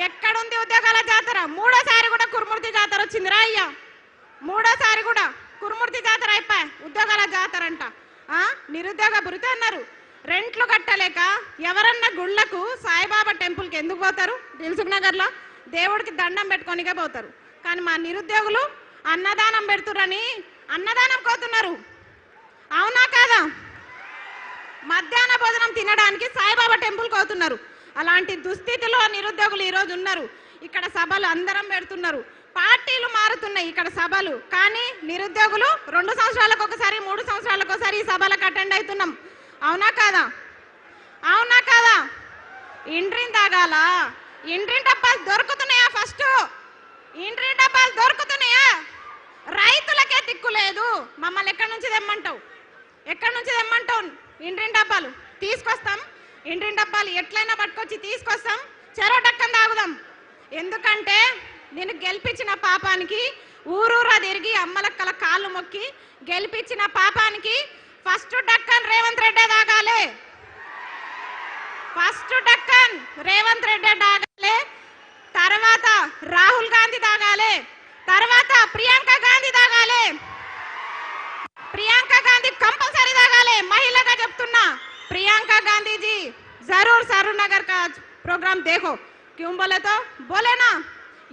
ఎక్కడుంది ఉద్యోగాల జాతర? మూడోసారి కూడా కురుమూర్తి జాతర వచ్చిందిరా అయ్యా, మూడోసారి కూడా కురుమూర్తి జాతర అయిపోయి ఉద్యోగాల జాతర అంట. నిరుద్యోగ భృతి అన్నారు. రెంట్లు కట్టలేక ఎవరన్నా గుళ్ళకు సాయిబాబా టెంపుల్కి ఎందుకు పోతారు? దిల్సుఖ్ నగర్లో దేవుడికి దండం పెట్టుకోనికే పోతారు. కానీ మా నిరుద్యోగులు అన్నదానం పెడుతురని అన్నదానం కోతున్నారు. అవునా కాదా? మధ్యాహ్న భోజనం తినడానికి సాయిబాబా టెంపుల్ కోతున్నారు. అలాంటి దుస్థితిలో నిరుద్యోగులు ఈరోజు ఉన్నారు. ఇక్కడ సభలు అందరం పెడుతున్నారు, పార్టీలు మారుతున్నాయి ఇక్కడ సభలు, కానీ నిరుద్యోగులు 2 సంవత్సరాలకు ఒకసారి 3 సంవత్సరాలకు ఒకసారి ఈ సభలకు అటెండ్ అవుతున్నాం. అవునా కాదా? అవునా కాదా? ఇండ్రిని తాగాల, ఇండ్రి డబ్బాలు దొరుకుతున్నాయా? ఫస్ట్ ఇండ్రి డబ్బాలు దొరుకుతున్నాయా? రైతులకే దిక్కు లేదు. మమ్మల్ని ఎక్కడి నుంచి తెమ్మంటావు? ఎక్కడి నుంచి తెమ్మంటావు? ఇండ్రి డబ్బాలు తీసుకొస్తాం, ఇండ్రి డబ్బాలు ఎట్లయినా పట్టుకొచ్చి తీసుకొస్తాం, చెరో డక్కన్ తాగుదాం. ఎందుకంటే నేను గెలిపించిన పాపానికి ఊరూరా తిరిగి అమ్మలక్కల కాళ్ళు మొక్కి గెలిపించిన పాపానికి ఫస్ట్ డక్కన్ రేవంత్ రెడ్డి తాగాలి, ఫస్ట్ డక్కన్ రేవంత్ రెడ్డి తాగాలి, తర్వాత రాహుల్ గాంధీ తాగాలి, తర్వాత ప్రియాంక గాంధీ తాగాలి, ప్రియాంక గాంధీ कंपलसरी తాగాలి. మహిళగా చెప్తున్నా, प्रियंका गांधी जी जरूर सरूर नगर का प्रोग्राम देखो. क्यों बोले तो बोले ना,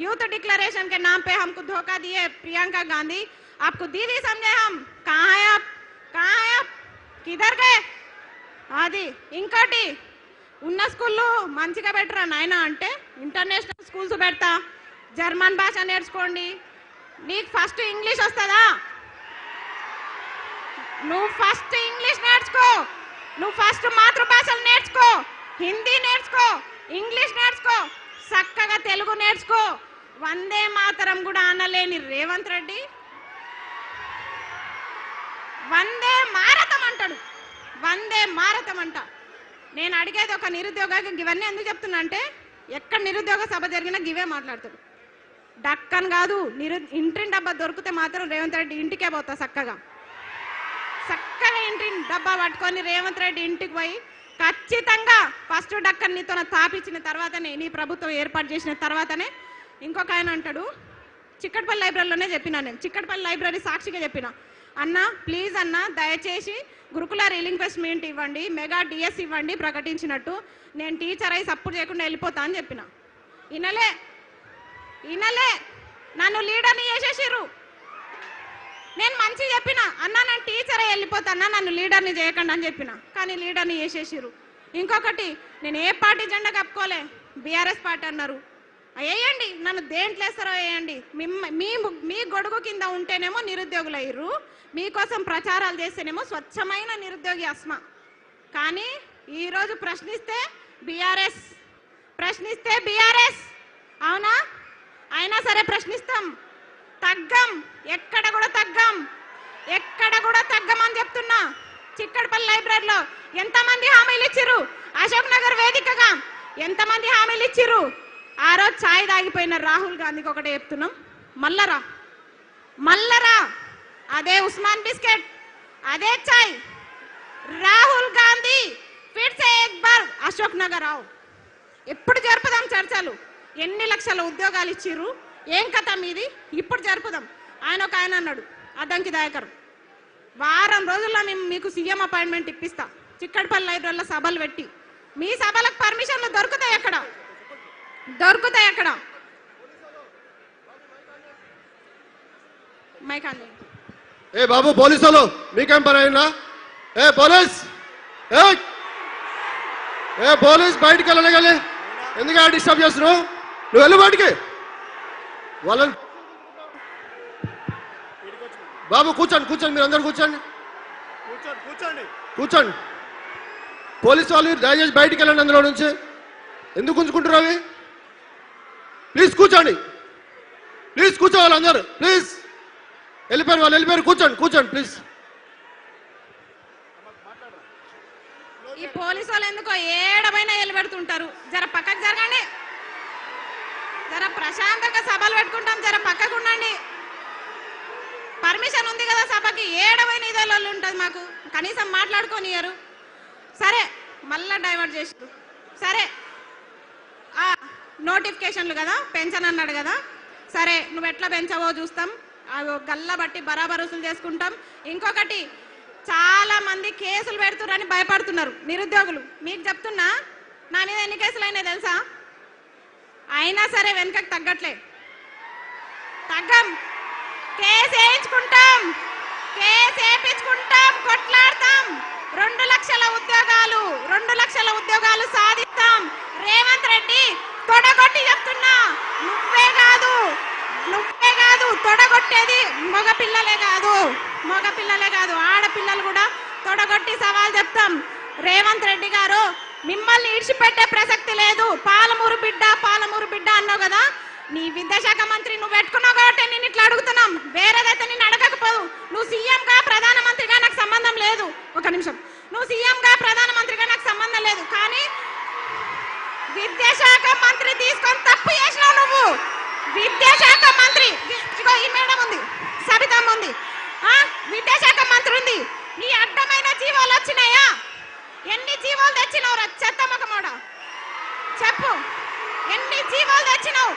यूथ डिक्लेरेशन के नाम पे हमको धोखा दिए प्रियंका गांधी. आपको दीदी समझे हम? कहाँ है आप? कहाँ है आप? किधर गए? అది ఇంకోటి ఉన్న స్కూల్లో మంచిగా పెట్టరా నాయన అంటే ఇంటర్నేషనల్ స్కూల్స్ పెడతా, జర్మన్ భాష నేర్చుకోండి. నీకు ఫస్ట్ ఇంగ్లీష్ వస్తుందా? నువ్వు ఫస్ట్ ఇంగ్లీష్ నేర్చుకో, నువ్వు ఫస్ట్ మాతృభాషలు నేర్చుకో, హిందీ నేర్చుకో, ఇంగ్లీష్ నేర్చుకో, చక్కగా తెలుగు నేర్చుకో. వందే మాతరం కూడా అనలేని రేవంత్ రెడ్డి వందే మారతం అంటాడు, వందే మారతం అంట. నేను అడిగేది ఒక నిరుద్యోగ, ఇవన్నీ ఎందుకు చెప్తున్నా అంటే ఎక్కడ నిరుద్యోగ సభ జరిగినా గివే మాట్లాడతాడు. డక్కన్ కాదు, ఇంటి డబ్బా దొరికితే మాత్రం రేవంత్ రెడ్డి ఇంటికే పోతా, చక్కగా చక్కగా ఇంటి డబ్బా పట్టుకొని రేవంత్ రెడ్డి ఇంటికి పోయి ఖచ్చితంగా ఫస్ట్ డక్కన్ నీతో తాపించిన తర్వాతనే, నీ ప్రభుత్వం ఏర్పాటు చేసిన తర్వాతనే. ఇంకొక ఆయన అంటాడు, చిక్కడపల్లి లైబ్రరీలోనే చెప్పినా నేను, చిక్కడపల్లి లైబ్రరీ సాక్షిగా చెప్పిన, అన్న ప్లీజ్ అన్న దయచేసి గురుకుల రీలింక్వెస్ట్మెంట్ ఇవ్వండి, మెగా డిఎస్ ఇవ్వండి ప్రకటించినట్టు, నేను టీచర్ అయి సపోర్ట్ చేయకుండా వెళ్ళిపోతా అని చెప్పిన. ఇనలే ఇనలే, నన్ను లీడర్ని చేసేసిర్రు. నేను మంచి చెప్పిన, అన్న నేను టీచర్ అయి వెళ్ళిపోతాన్నా, నన్ను లీడర్ని చేయకండి అని చెప్పిన, కానీ లీడర్ని చేసేసిర్రు. ఇంకొకటి, నేను ఏ పార్టీ జెండా కప్పుకోలే, బీఆర్ఎస్ పార్టీ అన్నారు. వేయండి, నన్ను దేంట్లో వేస్తారో వేయండి. మీ గొడుగు కింద ఉంటేనేమో నిరుద్యోగులు అయ్యారు, మీకోసం ప్రచారాలు చేస్తేనేమో స్వచ్ఛమైన నిరుద్యోగి అస్మా. కానీ ఈరోజు ప్రశ్నిస్తే బీఆర్ఎస్, ప్రశ్నిస్తే బీఆర్ఎస్. అవునా? అయినా సరే ప్రశ్నిస్తాం, తగ్గం, ఎక్కడ కూడా తగ్గం, ఎక్కడ కూడా తగ్గమని చెప్తున్నా. చిక్కడపల్లి లైబ్రరీలో ఎంతమంది హామీలు ఇచ్చిర్రు? అశోక్ నగర్ వేదికగా ఎంతమంది హామీలు ఇచ్చిర్రు? ఆ రోజు ఛాయ్ తాగిపోయిన రాహుల్ గాంధీకి ఒకటే చెప్తున్నాం, మల్లరా మల్లరా, అదే ఉస్మాన్ బిస్కెట్, అదే ఛాయ్, రాహుల్ గాంధీ ఫిర్ సే ఏక్ బార్ అశోక్ నగర్ ఆవు. ఎప్పుడు జరుపుదాం చర్చలు? ఎన్ని లక్షల ఉద్యోగాలు ఇచ్చిర్రు? ఏం కథ మీది? ఇప్పుడు జరుపుదాం. ఒక ఆయన అన్నాడు, అద్దంకి దయాకర్, వారం రోజుల్లో మేము మీకు సీఎం అపాయింట్మెంట్ ఇప్పిస్తా, చిక్కడపల్లి లైబ్రరీలో సభలు పెట్టి. మీ సభలకు పర్మిషన్లు దొరుకుతాయి ఎక్కడ? దొరుకుతాయి ఎక్కడ? మైకాన్ని ఏ బాబు పోలీసులు మీకేం పని అయినా? ఏ పోలీస్, ఏ పోలీస్ బయటికి వెళ్ళగలి, ఎందుకు డిస్టర్బ్ చేస్తున్నావు? నువ్వు వెళ్ళు బయటికి. వాళ్ళని బాబు కూర్చోండి, కూర్చోండి, మీరు అందరు కూర్చోండి, కూర్చోండి, కూర్చోండి. పోలీసు వాళ్ళు దయచేసి బయటికి వెళ్ళండి అందులో నుంచి. ఎందుకు ఉంచుకుంటారు అవి? ప్లీజ్ కూర్చోండి, ప్లీజ్ కూర్చోవాలి అందరు, ప్లీజ్. వెళ్ళిపోయారు వాళ్ళు, వెళ్ళిపోయారు, కూర్చోండి, కూర్చోండి ప్లీజ్. ఈ పోలీసు వాళ్ళు ఎందుకో ఏడమైనా వెళ్ళిపెడుతుంటారు. జర పక్కకు జరగండి, జర ప్రశాంతంగా సభలు పెట్టుకుంటాం, జర పక్కకు ఉండండి. పర్మిషన్ ఉంది కదా సభకి, ఏడమైన ఇదే వాళ్ళు ఉంటుంది మాకు, కనీసం మాట్లాడుకోనియరు. సరే మళ్ళా డైవర్ట్ చేసారు. సరే నోటిఫికేషన్లు కదా పెంచనన్నాడు కదా, సరే నువ్వు ఎట్లా పెంచవో చూస్తాం, అవి గల్ల బట్టి బరాబర్ వసూలు చేసుకుంటాం. ఇంకొకటి, చాలా మంది కేసులు పెడుతున్నారని భయపడుతున్నారు నిరుద్యోగులు. మీకు చెప్తున్నా, నా మీద ఎన్ని కేసులు అయినాయి తెలుసా? అయినా సరే వెనుకకు తగ్గట్లే, తగ్గం. Case వేయించుకుంటాం, case వేయించుకుంటాం, కొట్లాడతాం. 2 లక్షల ఉద్యోగాలు, 2 లక్షల ఉద్యోగాలు సాధిస్తాం. రేవంత్ రెడ్డి తొడగొట్టి చెప్తున్నా, నువ్వే కాదు తొడగొట్టేది మగపిల్లలే కాదు, ఆడపిల్లలు కూడా తొడగొట్టి సవాల్ చెప్తాం. రేవంత్ రెడ్డి గారు, మిమ్మల్ని ఇడిచిపెట్టే ప్రసక్తి లేదు. పాలమూరు బిడ్డ అన్నావు కదా, నీ విద్యాశాఖ మంత్రి నువ్వు పెట్టుకున్నావు కాబట్టి నేను ఇట్లా అడుగుతున్నాం. వేరేదైతే నేను అడగకపోదు. నువ్వు సీఎంగా ప్రధానమంత్రిగా నాకు సంబంధం లేదు. ఒక నిమిషం, నువ్వు సీఎంగా ప్రధానమంత్రిగా నాకు సంబంధం లేదు, కానీ విద్యాశాఖ మంత్రి తీసుకొని తప్పు చేసినావు నువ్వు. విద్యాశాఖ మంత్రి, ఇగో ఈ మేడం ఉంది, సబితమ్మ ఉంది, విద్యాశాఖ మంత్రి ఉంది. నీ అడ్డమైన జీవాలు వచ్చినాయా? ఎన్ని జీవాలు తెచ్చినావు? చెత్తమ్మకమోడ చెప్పు, ఎన్ని జీవాలు తెచ్చినావు?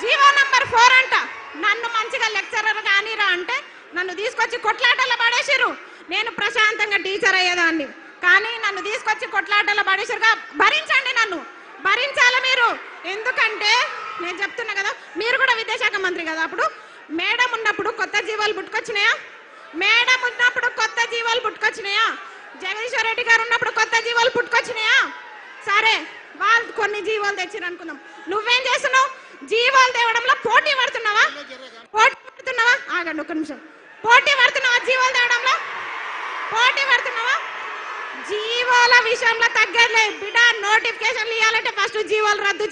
జీవో నంబర్ 4 అంట. నన్ను మంచిగా లెక్చరర్ కానీరా అంటే నన్ను తీసుకొచ్చి కొట్లాటల్లో పడేసిర్రు. నేను ప్రశాంతంగా టీచర్ అయ్యేదాన్ని, కానీ నన్ను తీసుకొచ్చి కొట్లాటల్లో పడేసిరుగా. భరించండి, నన్ను భరించాలి మీరు. ఎందుకంటే నేను చెప్తున్నా కదా, మీరు కూడా విద్యాశాఖ మంత్రి కదా, అప్పుడు మేడం ఉన్నప్పుడు కొత్త జీవాలు పుట్టుకొచ్చినాయా? జగదీశ్వర్ రెడ్డి గారు ఉన్నప్పుడు కొత్త జీవాలు పుట్టుకొచ్చినాయా? సరే, వాళ్ళు కొన్ని జీవాలు తెచ్చిరు అనుకుందాం. నువ్వేం చేస్తున్నావు? జీవాలు తేవడంలో పోటీ పడుతున్నావా? ఆగండి ఒక నిమిషం. పోటీ పడుతున్నావా? జీవాలు తేవడంలో పోటీ పడుతున్నావా? జీవాల విషయంలో తగ్గలే బిడ్డ. నోటిఫికేషన్లు ఇవ్వాలంటే ఫస్ట్ జీవాలు రద్దు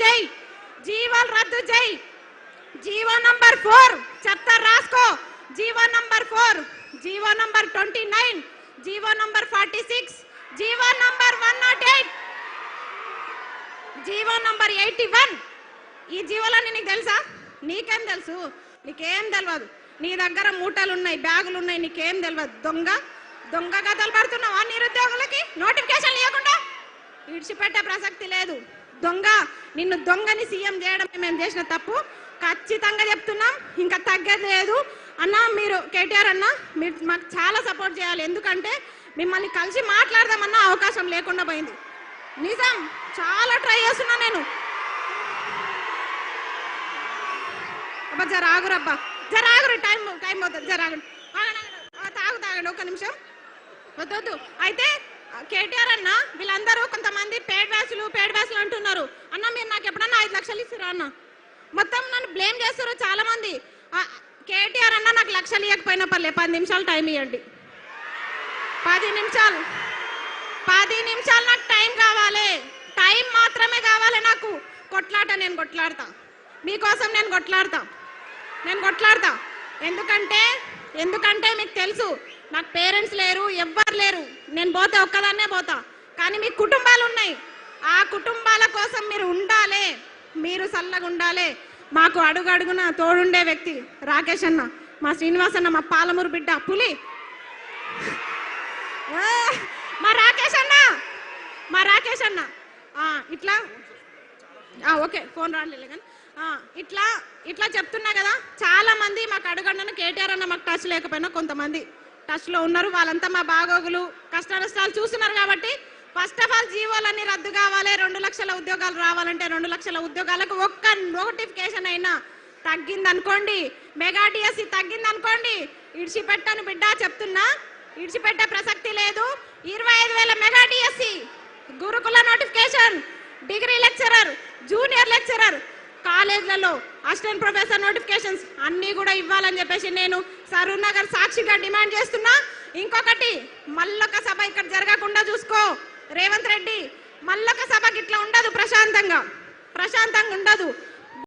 చేయి. జీవో నంబర్ 4 చెప్తా, రాసుకో. GO number 4, GO number 29, GO number 46, GO number 108, GO number 81. ఈ జీవోలన్నీ నీకు తెలుసా? నీకేం తెలుసు? నీకేం తెలియదు. నీ దగ్గర మూటలు ఉన్నాయి, బ్యాగులు ఉన్నాయి, నీకేం తెలియదు. దొంగ కథలు పడుతున్నావా నిరుద్యోగులకి? నోటిఫికేషన్ ఇవ్వకుండా విడిచిపెట్టే ప్రసక్తి లేదు. నిన్ను దొంగని సీఎం చేయడం మేము చేసిన తప్పు, ఖచ్చితంగా చెప్తున్నాం. ఇంకా తగ్గలేదు అన్న. మీరు కేటీఆర్ అన్న, మీరు మాకు చాలా సపోర్ట్ చేయాలి. ఎందుకంటే మిమ్మల్ని కలిసి మాట్లాడదామన్న అవకాశం లేకుండా పోయింది. నిజం, చాలా ట్రై చేస్తున్నా నేను. జరాగురబ్బా, జరాగురు, టైం అవుతుంది. జరాగురు, తాగండి ఒక నిమిషం. వద్దు. అయితే కేటీఆర్ అన్న, వీళ్ళందరూ కొంతమంది పేడ్ బ్యాచ్లు అంటున్నారు. అన్న, మీరు నాకు ఎప్పుడన్నా 5 లక్షలు ఇస్తారా అన్న? మొత్తం నన్ను బ్లేమ్ చేస్తారు చాలా మంది. కేటీఆర్ అన్న, నాకు లక్షలు ఇవ్వకపోయినా పర్లేదు, 10 నిమిషాలు టైం ఇవ్వండి. 10 నిమిషాలు నాకు టైం కావాలి. టైం మాత్రమే కావాలి నాకు. నేను కొట్లాడతా మీకోసం. నేను కొట్లాడతా. ఎందుకంటే మీకు తెలుసు, నాకు పేరెంట్స్ లేరు, ఎవ్వరు లేరు. నేను పోతే ఒక్కదాన్నే పోతా, కానీ మీ కుటుంబాలు ఉన్నాయి. ఆ కుటుంబాల కోసం మీరు ఉండాలి, మీరు చల్లగా ఉండాలి. మాకు అడుగడుగున తోడుండే వ్యక్తి రాకేష్ అన్న, మా శ్రీనివాస్ అన్న, మా పాలమూరు బిడ్డ పులి, మా రాకేష్ అన్న. ఇట్లా ఓకే, ఫోన్ రాలేదు కానీ ఇట్లా చెప్తున్నా కదా. చాలా మంది మాకు అడుగండి, కేటీఆర్ అన్న మాకు టచ్ లేకపోయినా కొంతమంది టచ్ లో ఉన్నారు. వాళ్ళంతా మా బాగోగులు, కష్ట నష్టాలు చూస్తున్నారు. కాబట్టి ఫస్ట్ ఆఫ్ ఆల్ జీవోలన్నీ రద్దు కావాలి. 2 లక్షల ఉద్యోగాలు రావాలంటే 2 లక్షల ఉద్యోగాలకు ఒక్క నోటిఫికేషన్ అయినా తగ్గిందనుకోండి, మెగా డిఎస్సి తగ్గిందనుకోండి, ఇడిచిపెట్టాను బిడ్డ, చెప్తున్నా. ఇడిచిపెట్టే ప్రసక్తి లేదు. 25,000 మెగా డిఎస్సి, గురుకుల notification, degree lecturer, junior lecturer, కాలేజ్లలో అసిస్టెంట్ ప్రొఫెసర్ నోటిఫికేషన్స్ అన్నీ కూడా ఇవ్వాలని చెప్పేసి నేను సరూర్ నగర్ సాక్షిగా డిమాండ్ చేస్తున్నా. ఇంకొకటి, మల్లొక సభ ఇక్కడ జరగకుండా చూసుకో రేవంత్ రెడ్డి. మల్లొక సభకి ఇట్లా ఉండదు, ప్రశాంతంగా ఉండదు.